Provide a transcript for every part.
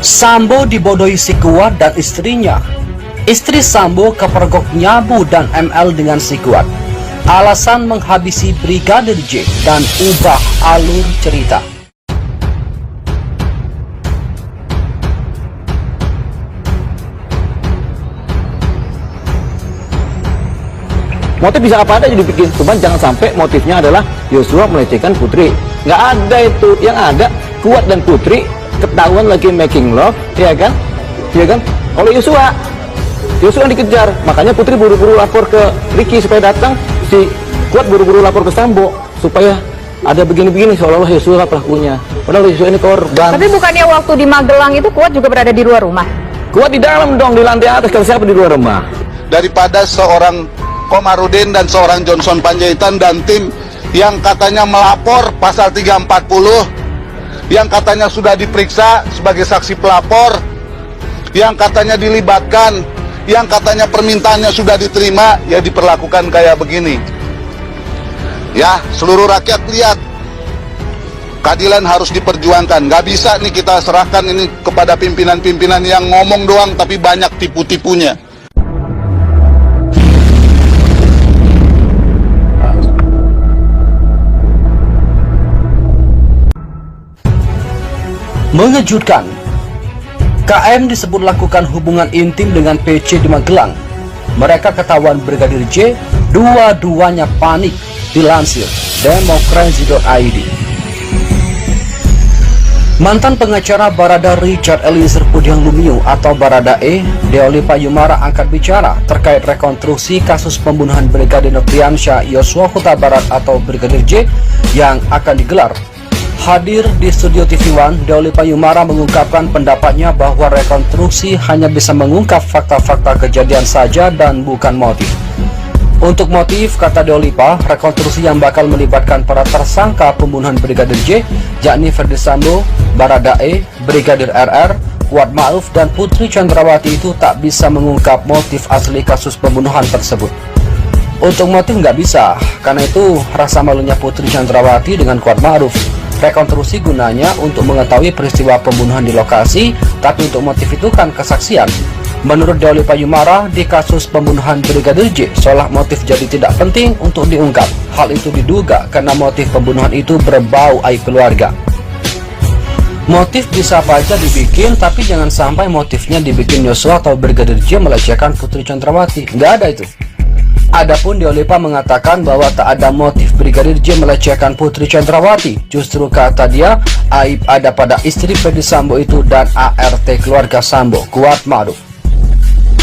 Sambo dibodohi si Kuat dan istrinya. Istri Sambo kepergok nyabu dan ML dengan si Kuat. Alasan menghabisi Brigadir J dan ubah alur cerita. Motif bisa apa aja dibikin, cuman jangan sampai motifnya adalah Yosua melecehkan Putri. Nggak ada itu, yang ada Kuat dan Putri ketahuan lagi making love, ya kan? Oleh Yosua yang dikejar, makanya Putri buru-buru lapor ke Ricky supaya datang, si Kuat buru-buru lapor ke Sambo supaya ada begini-begini, seolah-olah Yosua pelakunya. Padahal Yosua ini korban. Tapi bukannya waktu di Magelang itu Kuat juga berada di luar rumah? Kuat di dalam dong, di lantai atas, kalau siapa di luar rumah? Daripada seorang Komarudin dan seorang Johnson Panjaitan dan tim yang katanya melapor pasal 340, yang katanya sudah diperiksa sebagai saksi pelapor, yang katanya dilibatkan, yang katanya permintaannya sudah diterima, ya diperlakukan kayak begini. Ya, seluruh rakyat lihat, keadilan harus diperjuangkan. Gak bisa nih kita serahkan ini kepada pimpinan-pimpinan yang ngomong doang tapi banyak tipu-tipunya. Mengejutkan, KM disebut lakukan hubungan intim dengan PC di Magelang. Mereka ketahuan Brigadir J, dua-duanya panik, dilansir Demokrasi.id. Mantan pengacara Barada Richard Eliezer Pudiang Lumiu atau Baradae, Deoli Payumara angkat bicara terkait rekonstruksi kasus pembunuhan Brigadir Nofriansyah Yosua Huta Barat atau Brigadir J yang akan digelar. Hadir di studio TV One, Deoli Payumara mengungkapkan pendapatnya bahwa rekonstruksi hanya bisa mengungkap fakta-fakta kejadian saja dan bukan motif. Untuk motif, kata Deolipa, rekonstruksi yang bakal melibatkan para tersangka pembunuhan Brigadir J, yakni Ferdi Sambo, Baradae, Brigadir RR, Kuat Ma'ruf, dan Putri Chandrawati itu tak bisa mengungkap motif asli kasus pembunuhan tersebut. Untuk motif nggak bisa, karena itu rasa malunya Putri Chandrawati dengan Kuat Ma'ruf. Rekonstruksi gunanya untuk mengetahui peristiwa pembunuhan di lokasi, tapi untuk motif itu kan kesaksian. Menurut Deoli Payumara, di kasus pembunuhan Brigadir J, seolah motif jadi tidak penting untuk diungkap. Hal itu diduga karena motif pembunuhan itu berbau aib keluarga. Motif bisa saja dibikin, tapi jangan sampai motifnya dibikin Yosua atau Brigadir J melecehkan Putri Chandrawati. Nggak ada itu. Adapun Deolipa mengatakan bahwa tak ada motif Brigadir J melecehkan Putri Chandrawati. Justru kata dia, aib ada pada istri Ferdi Sambo itu dan ART keluarga Sambo, Kuat Ma'ruf.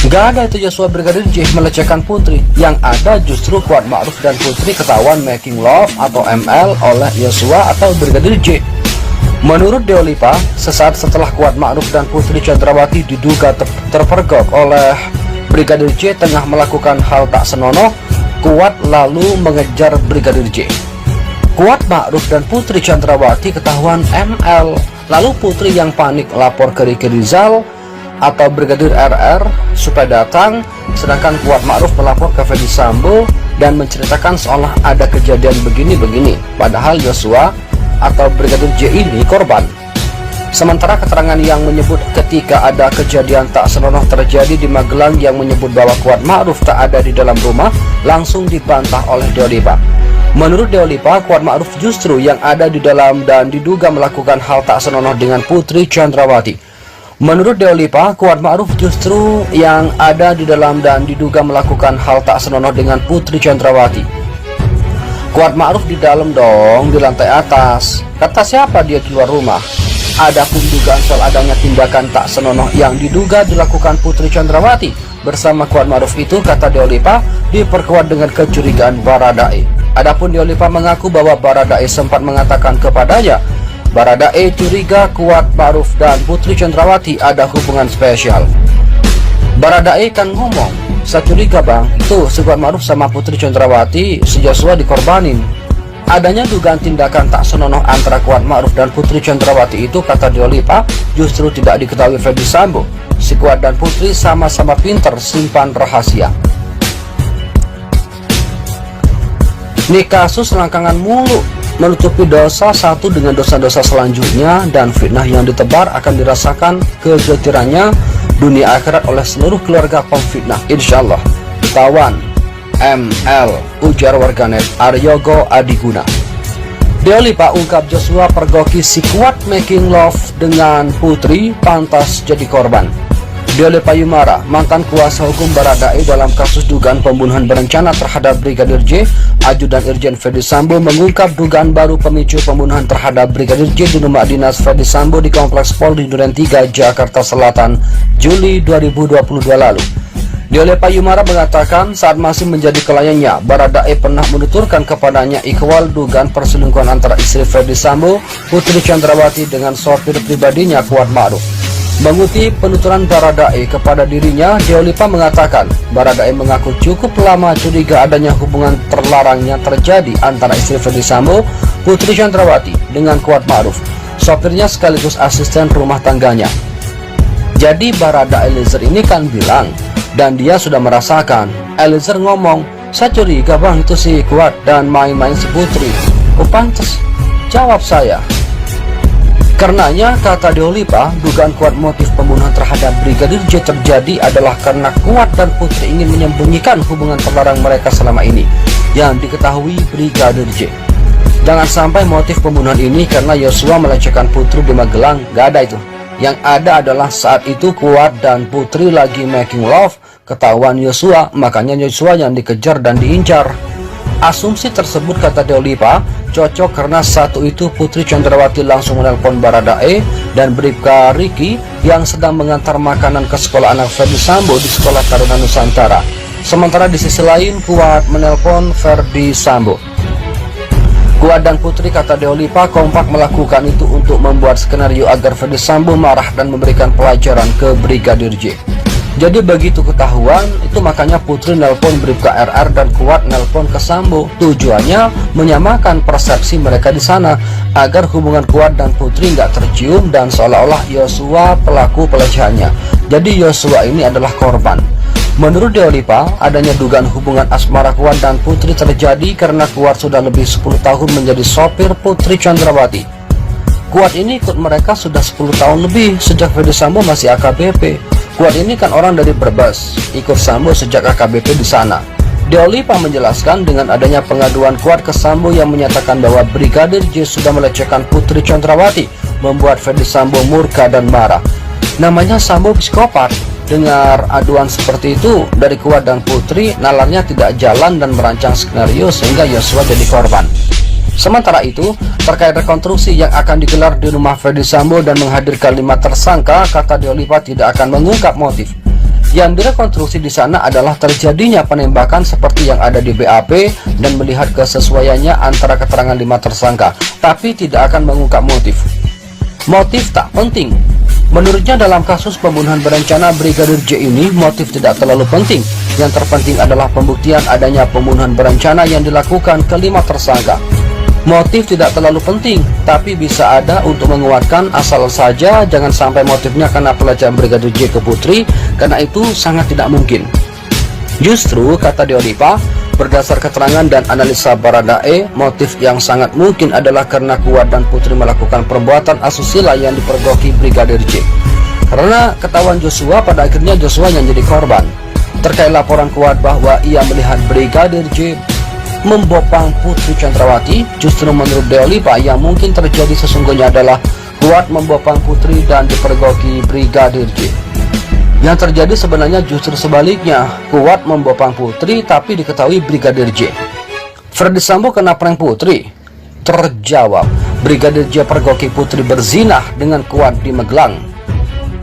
Gak ada itu Yosua Brigadir J melecehkan Putri. Yang ada justru Kuat Ma'ruf dan Putri ketahuan making love atau ML oleh Yosua atau Brigadir J. Menurut Deolipa, sesaat setelah Kuat Ma'ruf dan Putri Chandrawati diduga terpergok oleh Brigadir J tengah melakukan hal tak senonoh, Kuat lalu mengejar Brigadir J. Kuat Ma'ruf dan Putri Chandrawati ketahuan ML, lalu Putri yang panik lapor ke Ricky Rizal atau Brigadir RR supaya datang, sedangkan Kuat Ma'ruf melapor ke Ferdi Sambo dan menceritakan seolah ada kejadian begini-begini, padahal Yosua atau Brigadir J ini korban. Sementara keterangan yang menyebut ketika ada kejadian tak senonoh terjadi di Magelang yang menyebut bahwa Kuat Ma'ruf tak ada di dalam rumah langsung dibantah oleh Deolipa. Menurut Deolipa, Kuat Ma'ruf justru yang ada di dalam dan diduga melakukan hal tak senonoh dengan Putri Chandrawati. Menurut Deolipa, Kuat Ma'ruf justru yang ada di dalam dan diduga melakukan hal tak senonoh dengan Putri Chandrawati. Kuat Ma'ruf di dalam dong, di lantai atas. Kata siapa dia keluar rumah? Adapun dugaan soal adanya tindakan tak senonoh yang diduga dilakukan Putri Chandrawati bersama Kuat Ma'ruf itu, kata Deolipa, diperkuat dengan kecurigaan Baradae. Adapun Deolipa mengaku bahwa Baradae sempat mengatakan kepadanya, Baradae curiga Kuat Ma'ruf dan Putri Chandrawati ada hubungan spesial. Baradae kan ngomong, saya curiga bang, tuh si Kuat Ma'ruf sama Putri Chandrawati si Yosua dikorbanin. Adanya dugaan tindakan tak senonoh antara Kuat Ma'ruf dan Putri Chandrawati itu, kata Deolipa, justru tidak diketahui Ferdi Sambo. Si Kuat dan Putri sama-sama pinter simpan rahasia. Ini kasus langkangan mulu. menutupi dosa satu dengan dosa-dosa selanjutnya, dan fitnah yang ditebar akan dirasakan kegetirannya dunia akhirat oleh seluruh keluarga pemfitnah, insyaallah. Tawan ML, ujar warganet Aryogo Adiguna. Deolipa ungkap Joshua pergoki si kuat making love dengan putri pantas jadi korban. Deolipa Yumara, mantan kuasa hukum Baradae dalam kasus dugaan pembunuhan berencana terhadap Brigadir J, Ajudan Irjen Ferdy Sambo, mengungkap dugaan baru pemicu pembunuhan terhadap Brigadir J di rumah dinas Ferdy Sambo di Kompleks Polri Duren 3, Jakarta Selatan, Juli 2022 lalu. Deolipa Yumara mengatakan saat masih menjadi kliennya, Baradae pernah menuturkan kepadanya ikhwal dugaan perselingkuhan antara istri Ferdy Sambo, Putri Chandrawati, dengan sopir pribadinya Kuat Ma'ruf. Mengutip penuturan Baradae kepada dirinya, Deolipa mengatakan Baradae mengaku cukup lama curiga adanya hubungan terlarang yang terjadi antara istri Ferdy Sambo, Putri Chandrawati, dengan Kuat Ma'ruf, sopirnya sekaligus asisten rumah tangganya. Jadi Baradae Eliezer ini kan bilang, dan dia sudah merasakan. Eliezer ngomong, saya curiga bang itu si Kuat dan main-main si Putri. Oh pantes, jawab saya. Karenanya, kata Deolipa, dugaan Kuat motif pembunuhan terhadap Brigadir J terjadi adalah karena Kuat dan Putri ingin menyembunyikan hubungan terlarang mereka selama ini yang diketahui Brigadir J. Jangan sampai motif pembunuhan ini karena Yosua melecehkan Putri di Magelang, gak ada itu. Yang ada adalah saat itu Kuat dan Putri lagi making love, ketahuan Yosua, makanya Yosua yang dikejar dan diincar. Asumsi tersebut, kata Deolipa, cocok karena satu itu Putri Chandrawati langsung menelpon Baradae dan Bribka Riki yang sedang mengantar makanan ke sekolah anak Ferdy Sambo di Sekolah Taruna Nusantara. Sementara di sisi lain Kuat menelpon Ferdy Sambo. Kuat dan Putri, kata Deolipa, kompak melakukan itu untuk membuat skenario agar Ferdy Sambo marah dan memberikan pelajaran ke Brigadir J. Jadi begitu ketahuan, itu makanya Putri nelpon Bribka RR dan Kuat nelpon ke Sambo. Tujuannya menyamakan persepsi mereka di sana agar hubungan Kuat dan Putri nggak tercium dan seolah-olah Yosua pelaku pelecehannya. Jadi Yosua ini adalah korban. Menurut Deolipa, adanya dugaan hubungan asmara Kuat dan Putri terjadi karena Kuat sudah lebih 10 tahun menjadi sopir Putri Chandrawati. Kuat ini ikut mereka sudah 10 tahun lebih sejak Ferdy Sambo masih AKBP. Kuat ini kan orang dari Brebes, ikut Sambo sejak AKBP di sana. Deolipa menjelaskan dengan adanya pengaduan Kuat ke Sambo yang menyatakan bahwa Brigadir J sudah melecehkan Putri Chandrawati, membuat Ferdy Sambo murka dan marah. Namanya Sambo psikopat. Dengar aduan seperti itu dari Kuat dan Putri, nalarnya tidak jalan dan merancang skenario sehingga Yosua jadi korban. Sementara itu, terkait rekonstruksi yang akan digelar di rumah Ferdy Sambo dan menghadirkan 5 tersangka, kata Deolipa tidak akan mengungkap motif. Yang direkonstruksi di sana adalah terjadinya penembakan seperti yang ada di BAP dan melihat kesesuaiannya antara keterangan 5 tersangka, tapi tidak akan mengungkap motif. Motif tak penting. Menurutnya dalam kasus pembunuhan berencana Brigadir J ini, motif tidak terlalu penting. Yang terpenting adalah pembuktian adanya pembunuhan berencana yang dilakukan ke 5 tersangka. Motif tidak terlalu penting, tapi bisa ada untuk menguatkan, asal saja jangan sampai motifnya karena pelecehan Brigadir J ke Putri, karena itu sangat tidak mungkin. Justru, kata Deolipa, berdasar keterangan dan analisa Baradae, motif yang sangat mungkin adalah karena Kuat dan Putri melakukan perbuatan asusila yang dipergoki Brigadir J. Karena ketahuan Joshua, pada akhirnya Joshua yang jadi korban. Terkait laporan Kuat bahwa ia melihat Brigadir J membopang Putri Chandrawati, justru menurut Deolipa yang mungkin terjadi sesungguhnya adalah Kuat membopang Putri dan dipergoki Brigadir J. Yang terjadi sebenarnya justru sebaliknya, Kuat membopang Putri tapi diketahui Brigadir J. Ferdy Sambo kena prank Putri? Terjawab, Brigadir J pergoki Putri berzinah dengan Kuat di Magelang.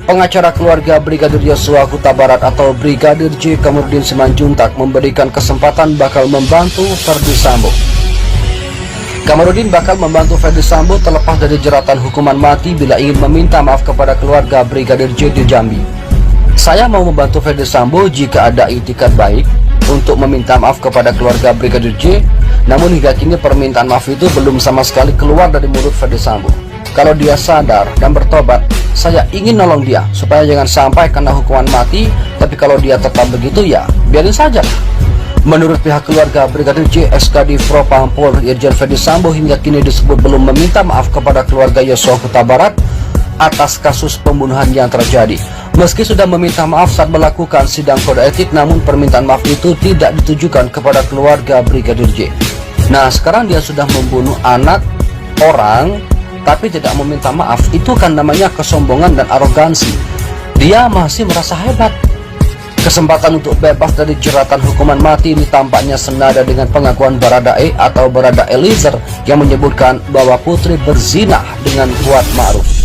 Pengacara keluarga Brigadir Yosua Huta Barat atau Brigadir J, Kamarudin Simanjuntak, memberikan kesempatan bakal membantu Ferdy Sambo. Kamarudin bakal membantu Ferdy Sambo terlepas dari jeratan hukuman mati bila ingin meminta maaf kepada keluarga Brigadir J di Jambi. Saya mau membantu Ferdy Sambo jika ada itikat baik untuk meminta maaf kepada keluarga Brigadir J, namun hingga kini permintaan maaf itu belum sama sekali keluar dari mulut Ferdy Sambo. Kalau dia sadar dan bertobat, saya ingin nolong dia supaya jangan sampai kena hukuman mati, tapi kalau dia tetap begitu ya biarin saja. Menurut pihak keluarga Brigadir J, SKD Propam Polri Irjen Ferdy Sambo hingga kini disebut belum meminta maaf kepada keluarga Yosua Huta Barat atas kasus pembunuhan yang terjadi. Meski sudah meminta maaf saat melakukan sidang kode etik, namun permintaan maaf itu tidak ditujukan kepada keluarga Brigadir J. Nah, sekarang dia sudah membunuh anak orang tapi tidak meminta maaf. Itu kan namanya kesombongan dan arogansi. Dia masih merasa hebat. Kesempatan untuk bebas dari jeratan hukuman mati ini tampaknya senada dengan pengakuan Baradae atau Barada Eliezer yang menyebutkan bahwa Putri berzina dengan Kuat Ma'ruf.